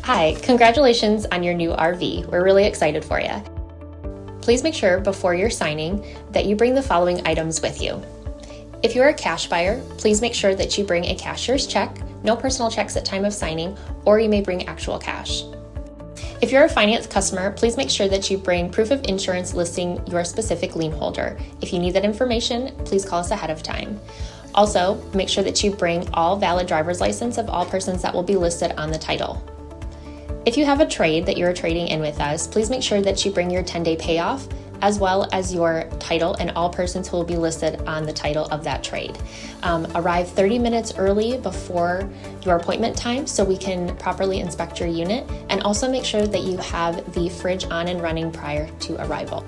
Hi, congratulations on your new RV. We're really excited for you. Please make sure before you're signing that you bring the following items with you. If you're a cash buyer, please make sure that you bring a cashier's check, no personal checks at time of signing, or you may bring actual cash. If you're a finance customer, please make sure that you bring proof of insurance listing your specific lien holder. If you need that information, please call us ahead of time. Also, make sure that you bring all valid driver's license of all persons that will be listed on the title. If you have a trade that you're trading in with us, please make sure that you bring your 10-day payoff as well as your title and all persons who will be listed on the title of that trade. Arrive 30 minutes early before your appointment time so we can properly inspect your unit, and also make sure that you have the fridge on and running prior to arrival.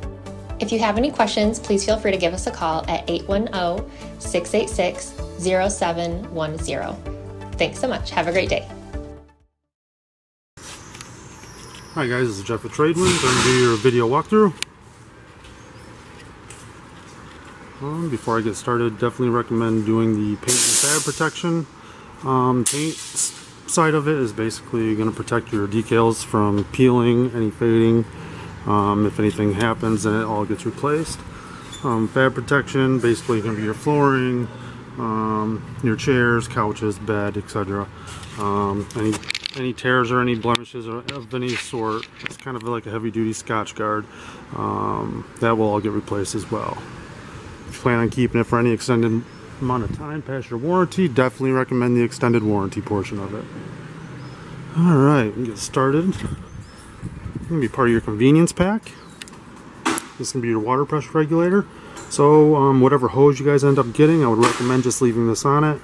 If you have any questions, please feel free to give us a call at 810-686-0710. Thanks so much. Have a great day. Hi guys, this is Jeff with TradeWinds. I'm going to do your video walkthrough. Before I get started, definitely recommend doing the paint and fab protection. Paint side of it is basically going to protect your decals from peeling, any fading. If anything happens, then it all gets replaced. Fab protection, basically going to be your flooring, your chairs, couches, bed, etc. Any tears or any blemishes of any sort, it's kind of like a heavy-duty Scotch guard. That will all get replaced as well. If you plan on keeping it for any extended amount of time past your warranty, definitely recommend the extended warranty portion of it. Alright, we get started. It's going to be part of your convenience pack. This is going to be your water pressure regulator. So whatever hose you guys end up getting, I would recommend just leaving this on it.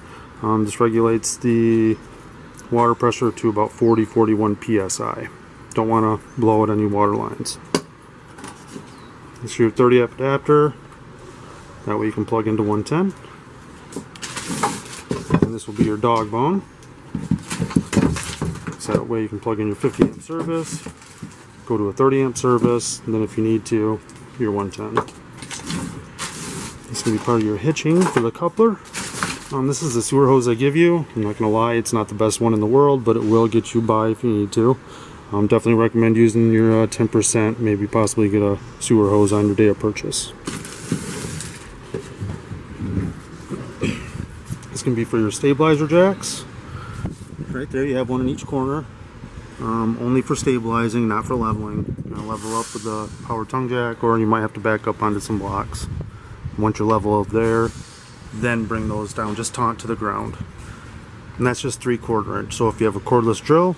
This regulates the water pressure to about 40-41 psi. Don't want to blow out any water lines. This is your 30 amp adapter. That way you can plug into 110. And this will be your dog bone. So that way you can plug in your 50 amp service, go to a 30 amp service, and then if you need to, your 110. This is going to be part of your hitching for the coupler. This is the sewer hose I give you. I'm not going to lie, it's not the best one in the world, but it will get you by if you need to. Definitely recommend using your 10%, maybe possibly get a sewer hose on your day of purchase. It's going to be for your stabilizer jacks. Right there, you have one in each corner. Only for stabilizing, not for leveling. You're going to level up with the power tongue jack, or you might have to back up onto some blocks. Once you're level up there, then bring those down, just taunt to the ground. And that's just 3/4 inch. So if you have a cordless drill,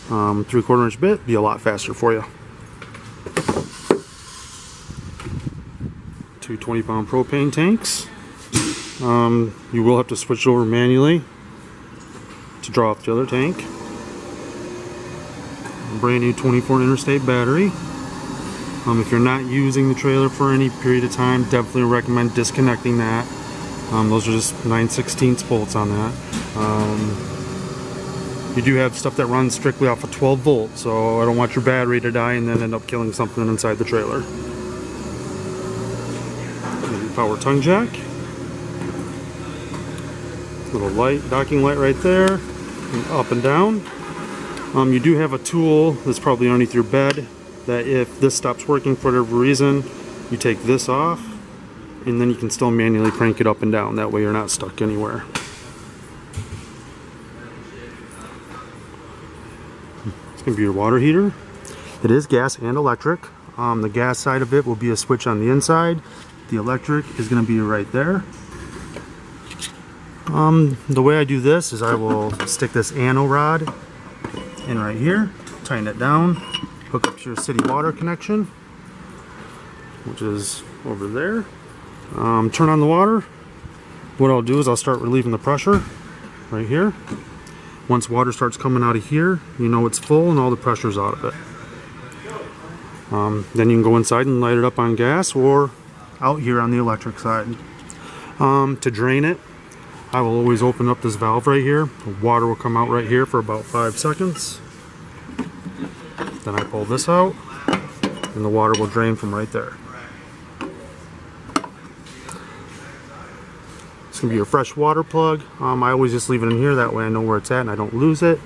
3/4 inch bit, be a lot faster for you. 2 20-pound propane tanks. You will have to switch over manually to draw off the other tank. Brand new 24 interstate battery. If you're not using the trailer for any period of time, definitely recommend disconnecting that. Those are just 9/16 bolts on that. You do have stuff that runs strictly off of 12 volts, so I don't want your battery to die and then end up killing something inside the trailer. Your power tongue jack. Little light, docking light right there, and up and down. You do have a tool that's probably underneath your bed, that if this stops working for whatever reason, you take this off and then you can still manually crank it up and down. That way you're not stuck anywhere. It's going to be your water heater. It is gas and electric. The gas side of it will be a switch on the inside. The electric is going to be right there. The way I do this is I will stick this ano rod in right here, tighten it down, hook up to your city water connection, which is over there. Turn on the water. What I'll do is I'll start relieving the pressure right here. Once water starts coming out of here, you know it's full and all the pressure's out of it. Then you can go inside and light it up on gas or out here on the electric side. To drain it, I will always open up this valve right here. The water will come out right here for about 5 seconds. Then I pull this out and the water will drain from right there. It's going to be your fresh water plug. I always just leave it in here, that way I know where it's at and I don't lose it.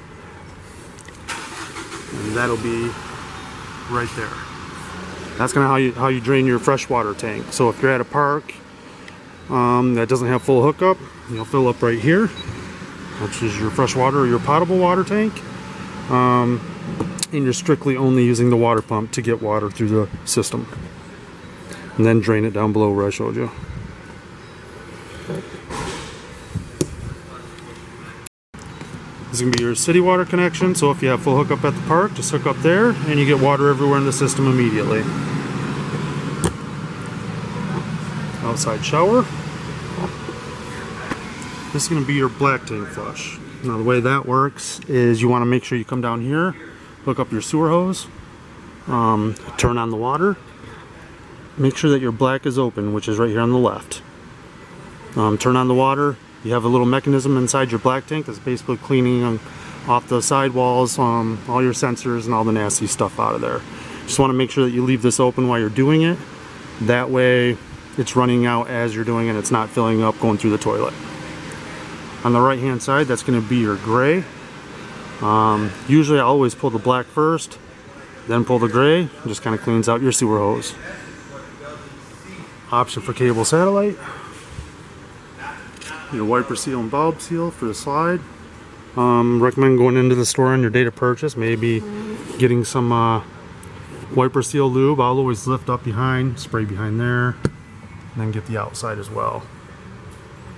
that'll be right there. That's kind of how you drain your freshwater tank. So if you're at a park that doesn't have full hookup, you'll fill up right here, which is your freshwater or your potable water tank. And you're strictly only using the water pump to get water through the system. And then drain it down below where I showed you. This is going to be your city water connection, so if you have full hookup at the park, just hook up there and you get water everywhere in the system immediately. Outside shower. This is going to be your black tank flush. Now the way that works is you want to make sure you come down here, hook up your sewer hose, turn on the water, make sure that your black is open, which is right here on the left. Turn on the water. You have a little mechanism inside your black tank that's basically cleaning off the sidewalls, all your sensors and all the nasty stuff out of there. Just want to make sure that you leave this open while you're doing it. That way it's running out as you're doing it. It's not filling up going through the toilet. On the right hand side, that's going to be your gray. Usually I always pull the black first, then pull the gray. It just kind of cleans out your sewer hose. Option for cable satellite. Your wiper seal and bulb seal for the slide. Recommend going into the store on your date of purchase, maybe getting some wiper seal lube. I'll always lift up behind, spray behind there, and then get the outside as well.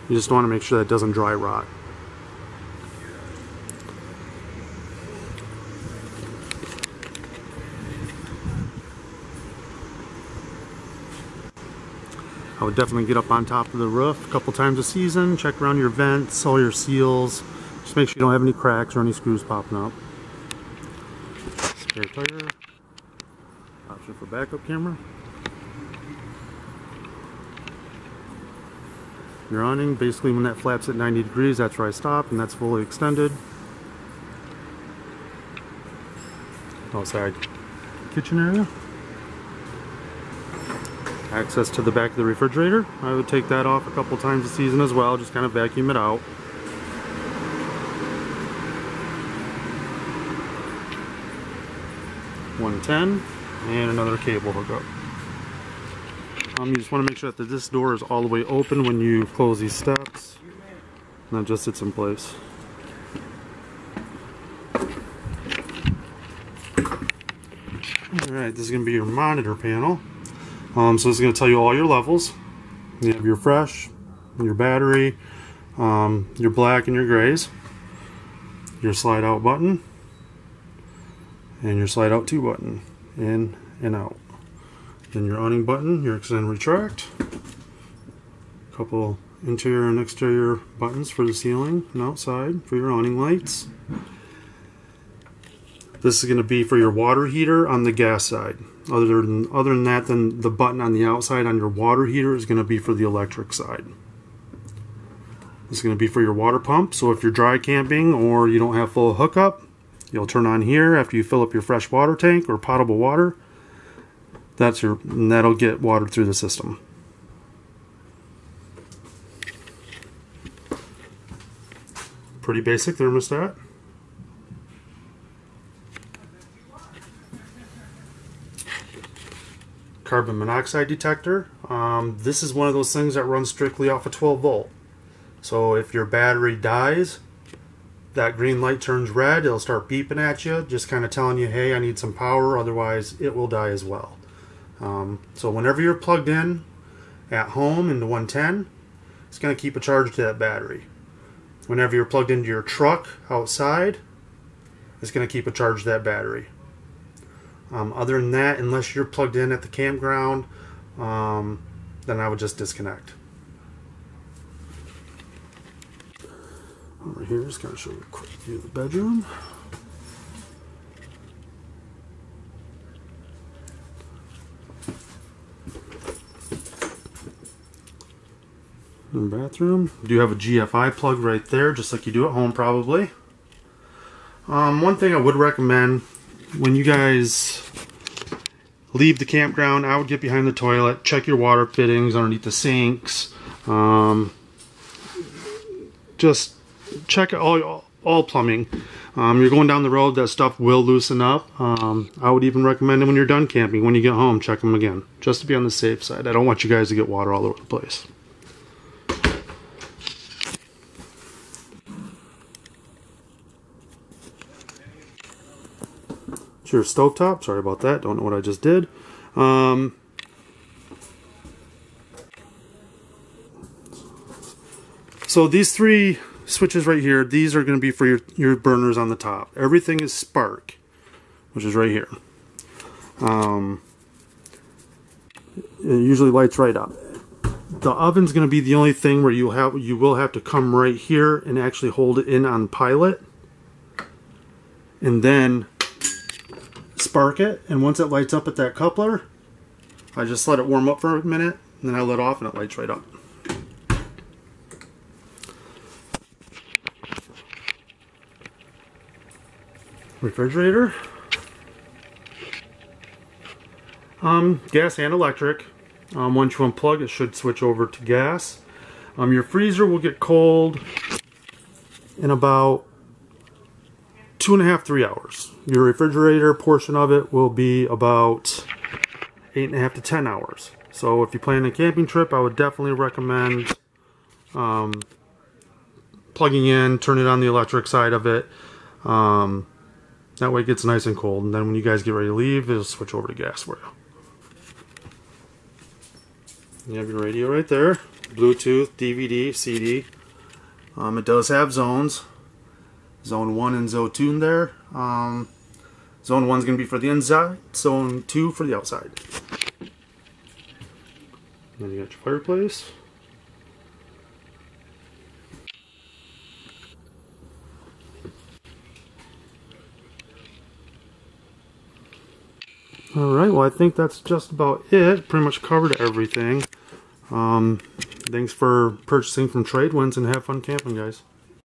You just want to make sure that it doesn't dry rot. I would definitely get up on top of the roof a couple times a season, check around your vents, all your seals. Just make sure you don't have any cracks or any screws popping up. Spare tire. Option for backup camera. Your awning, basically when that flaps at 90 degrees, that's where I stop, and that's fully extended. Outside kitchen area. Access to the back of the refrigerator. I would take that off a couple times a season as well, just kind of vacuum it out. .110 and another cable hookup. You just want to make sure that this door is all the way open when you close these steps, and that just sits in place. Alright, this is going to be your monitor panel. So this is going to tell you all your levels. You have your fresh, your battery, your black and your grays, your slide out button, and your slide out 2 button, in and out. Then your awning button, your extend and retract. A couple interior and exterior buttons for the ceiling and outside for your awning lights. This is going to be for your water heater on the gas side. Other than that, then the button on the outside on your water heater is going to be for the electric side. This is going to be for your water pump. So if you're dry camping or you don't have full hookup, you'll turn on here after you fill up your fresh water tank or potable water. That'll get water through the system. Pretty basic thermostat. Carbon monoxide detector. This is one of those things that runs strictly off a 12 volt. So if your battery dies, that green light turns red, it'll start beeping at you, just kind of telling you, hey, I need some power, otherwise it will die as well. So whenever you're plugged in at home into 110, it's going to keep a charge to that battery. Whenever you're plugged into your truck outside, it's going to keep a charge to that battery. Other than that, unless you're plugged in at the campground, then I would just disconnect. Over here, just going to show you a quick view of the bedroom. In the bathroom, you do have a GFI plug right there, just like you do at home probably. One thing I would recommend, when you guys leave the campground, I would get behind the toilet, check your water fittings underneath the sinks. Just check all all plumbing. You're going down the road, that stuff will loosen up. I would even recommend it when you're done camping. When you get home, check them again, just to be on the safe side. I don't want you guys to get water all over the place. It's your stovetop. Sorry about that. Don't know what I just did. So these three switches right here, these are going to be for your burners on the top. Everything is spark, which is right here. It usually lights right up. The oven's going to be the only thing where you will have to come right here and actually hold it in on pilot, and then spark it. And once it lights up at that coupler, I just let it warm up for a minute, and then I let off and it lights right up. Refrigerator, gas and electric. Once you unplug, it should switch over to gas. Your freezer will get cold in about 2.5 to 3 hours. Your refrigerator portion of it will be about 8.5 to 10 hours. So if you plan a camping trip, I would definitely recommend plugging in, turn it on the electric side of it. That way it gets nice and cold, and then when you guys get ready to leave, it'll switch over to gas for you. You have your radio right there, Bluetooth, DVD, CD. It does have zones, Zone 1 and Zone 2 in there. Zone 1 is going to be for the inside, Zone 2 for the outside. Then you got your fireplace. Alright, well I think that's just about it. Pretty much covered everything. Thanks for purchasing from TradeWinds, and have fun camping, guys.